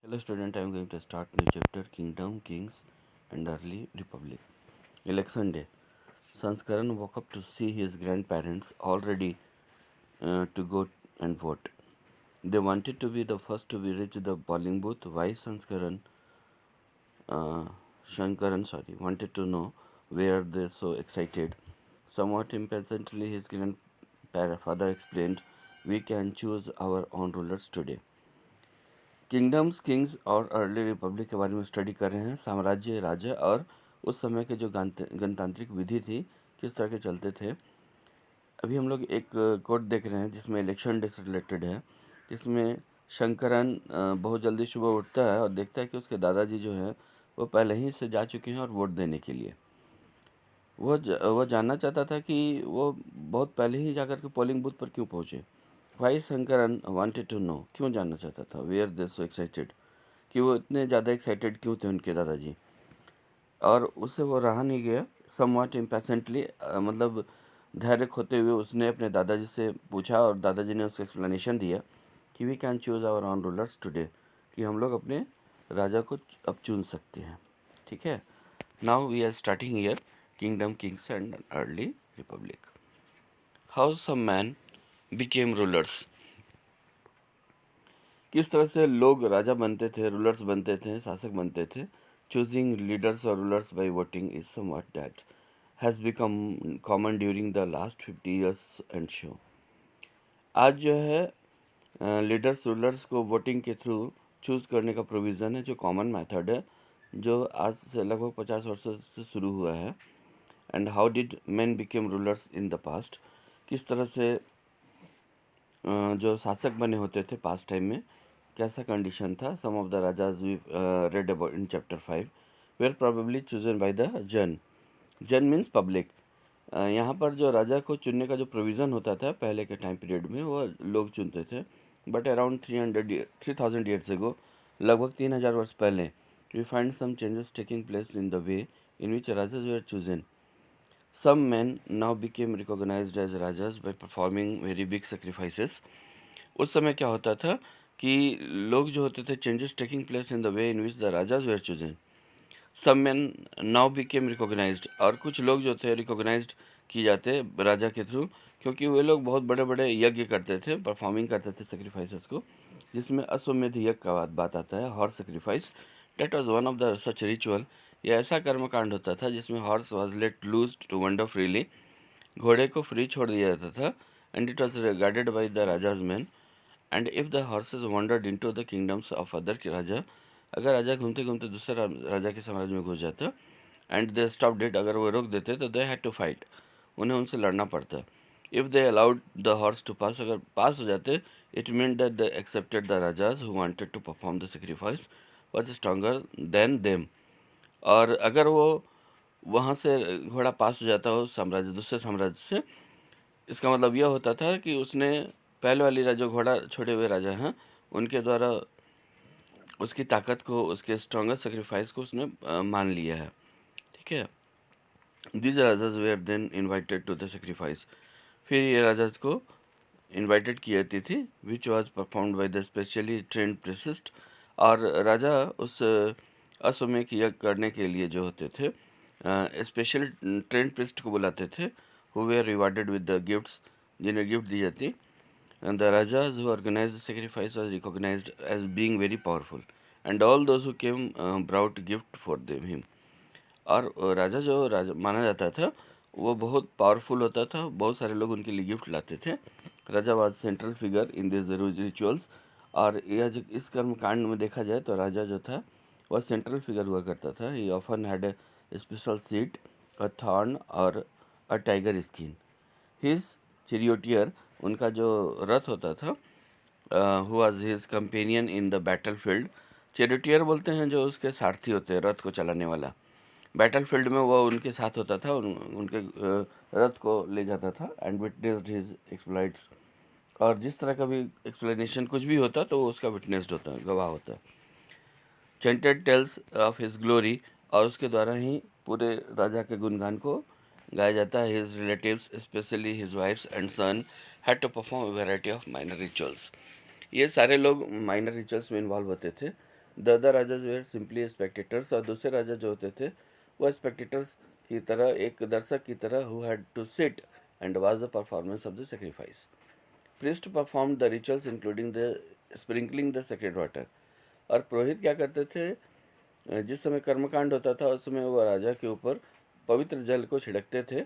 Hello student, I am going to start new chapter Kingdom, Kings and Early Republic. Election day. Sanskaran woke up to see his grandparents all ready to go and vote. They wanted to be the first to reach the polling booth. Why uh, wanted to know where they so excited. Somewhat impatiently, his grandfather explained, "We can choose our own rulers today." Kingdoms Kings और early Republic के बारे में study कर रहे हैं। साम्राज्य, राजा और उस समय के जो गणतांत्रिक विधि थी किस तरह के चलते थे। अभी हम लोग एक कोट देख रहे हैं जिसमें इलेक्शन डे से रिलेटेड है, जिसमें शंकरन बहुत जल्दी सुबह उठता है और देखता है कि उसके दादाजी जो हैं वो पहले ही से जा चुके हैं और वोट देने के लिए। वो जानना चाहता था कि वो बहुत पहले ही जाकर के पोलिंग बूथ पर क्यों पहुँचे। Why Shankaran wanted to know, क्यों जानना चाहता था। वेयर दे सो एक्साइटेड, कि वो इतने ज़्यादा एक्साइटेड क्यों थे उनके दादाजी। और उससे वो रहा नहीं गया। समवॉट इम्पेशेंटली, मतलब धैर्य खोते हुए उसने अपने दादाजी से पूछा और दादाजी ने उसको एक्सप्लेनेशन दिया कि we can choose our own rulers today, कि हम लोग अपने राजा को अब चुन सकते हैं। ठीक है, now we are starting year kingdom, kings and early republic. How some men became rulers, किस तरह से लोग राजा बनते थे, रूलर्स बनते थे, शासक बनते थे। चूजिंग लीडर्स और rulers by voting is something that has become common during the last 50 years and so. आज जो है लीडर्स रूलर्स को वोटिंग के थ्रू चूज़ करने का प्रोविज़न है, जो कॉमन मेथड है, जो आज से लगभग 50 वर्षों से शुरू हुआ है। And how did man became rulers in the past, किस तरह से जो शासक बने होते थे पास्ट टाइम में कैसा कंडीशन था। Some of the rajas we read about in chapter 5 were probably chosen by the jan means public. यहाँ पर जो राजा को चुनने का जो प्रोविज़न होता था पहले के टाइम पीरियड में, वो लोग चुनते थे। बट अराउंड 3000 ईयर्स एगो, लगभग 3000 वर्ष पहले, we find some changes taking place in the way in which rajas were chosen. Some men now became recognized as rajas by performing very big sacrifices. उस समय क्या होता था कि लोग जो होते थे, changes taking place in the way in which the rajas were chosen. Some men now became recognised, और कुछ लोग जो थे रिकॉग्नाइज्ड किए जाते राजा के थ्रू, क्योंकि वे लोग बहुत बड़े बड़े यज्ञ करते थे, परफॉर्मिंग करते थे सेक्रीफाइसेस को, जिसमें अश्वमेध यज्ञ का बात आता है, horse sacrifice. That was one of the such ritual. यह ऐसा कर्मकांड होता था जिसमें horse was let loose to wander freely, घोड़े को फ्री छोड़ दिया जाता था। And it was guarded by the rajas men. And if the horses wandered into the kingdoms of other के राजा, अगर राजा घूमते घूमते दूसरे राजा के साम्राज्य में घुस जाता, एंड दे स्टॉप डेट, अगर वो रोक देते तो दे हैड टू फाइट, उन्हें उनसे लड़ना पड़ता। If they allowed the horse to pass, अगर पास हो जाते, it mean that they accepted the rajas who wanted to perform the sacrifice was stronger than them. और अगर वो वहाँ से घोड़ा पास हो जाता हो साम्राज्य, दूसरे साम्राज्य से, इसका मतलब यह होता था कि उसने पहले वाली जो घोड़ा छोड़े हुए राजा हैं उनके द्वारा उसकी ताकत को, उसके स्ट्रॉन्गर सेक्रीफाइस को उसने मान लिया है। ठीक है, this rajas were then invited to the sacrifice, फिर ये राजाज को इन्वाइटेड की जाती थी, which was performed by the specially trained priests. और राजा उस अश्वमेध यज्ञ करने के लिए जो होते थे स्पेशल ट्रेंड प्रिस्ट को बुलाते थे, who were rewarded with the gifts, जिन्हें गिफ्ट दी जाती। And the rajas who organized the sacrifice was recognized as being very powerful, and all those who came brought gift for him. और राजा जो राजा माना जाता था वो बहुत पावरफुल होता था, बहुत सारे लोग उनके लिए गिफ्ट लाते थे। Raja was central figure in this rituals. और यह जो इस कर्म कांड में देखा जाए तो राजा जो था वह सेंट्रल फिगर हुआ करता था। He often had a special seat, a throne और a tiger skin. His charioteer, उनका जो रथ होता था, who was his companion in the battle field. Charioteer बोलते हैं जो उसके सारथी होते हैं, रथ को चलाने वाला। बैटल फील्ड में वो उनके साथ होता था, उनके रथ को ले जाता था। एंड विटनेस्ड हिज एक्सप्लॉइट्स, और जिस तरह का भी एक्सप्लेनेशन कुछ भी होता तो वो उसका विटनेस्ड होता है, गवाह होता है। Chanted tales of his glory, और उसके द्वारा ही पूरे राजा के गुणगान को गाया जाता है। His relatives specially his wives and son had to perform variety of minor rituals. ये सारे लोग माइनर रिचुअल्स में इन्वॉल्व होते थे। The other rajas were simply spectators, और दूसरे राजा जो होते थे वह स्पेक्टेटर्स की तरह, एक दर्शक की तरह, who had to sit and watch the performance of the sacrifice. Priest perform the rituals including the sprinkling the sacred water, और पुरोहित क्या करते थे, जिस समय कर्मकांड होता था उस समय वो राजा के ऊपर पवित्र जल को छिड़कते थे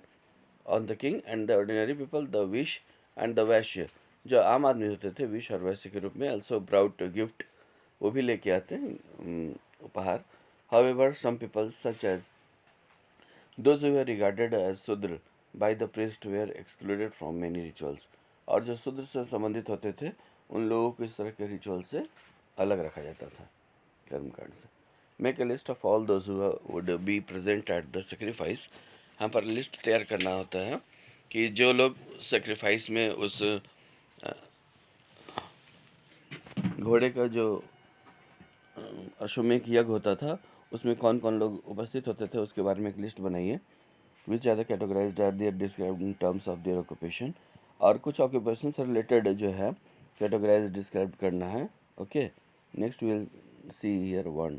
on the king and the ordinary people the wish and the वैश्य, जो आम आदमी होते थे विश और वैश्य के रूप में, ऑल्सो ब्राउट गिफ्ट, वो भी लेके आते हैं उपहार। However some people such as those who were regarded as Shudra by the priest were excluded from many rituals, और जो शूद्र से संबंधित होते थे उन लोगों को इस तरह के रिचुअल से अलग रखा जाता था कर्मकांड से। Make a list of all those who would be present at the sacrifice, यहाँ पर लिस्ट तैयार करना होता है कि जो लोग सेक्रीफाइस में उस घोड़े का जो अश्वमेध यज्ञ होता था उसमें कौन कौन लोग उपस्थित होते थे उसके बारे में एक लिस्ट बनाइए। Which are the categorised are their described in terms of their occupation, और कुछ ऑक्यूपेशन से रिलेटेड जो है कैटेगराइज डिस्क्राइब करना है। Okay, next will see here 1।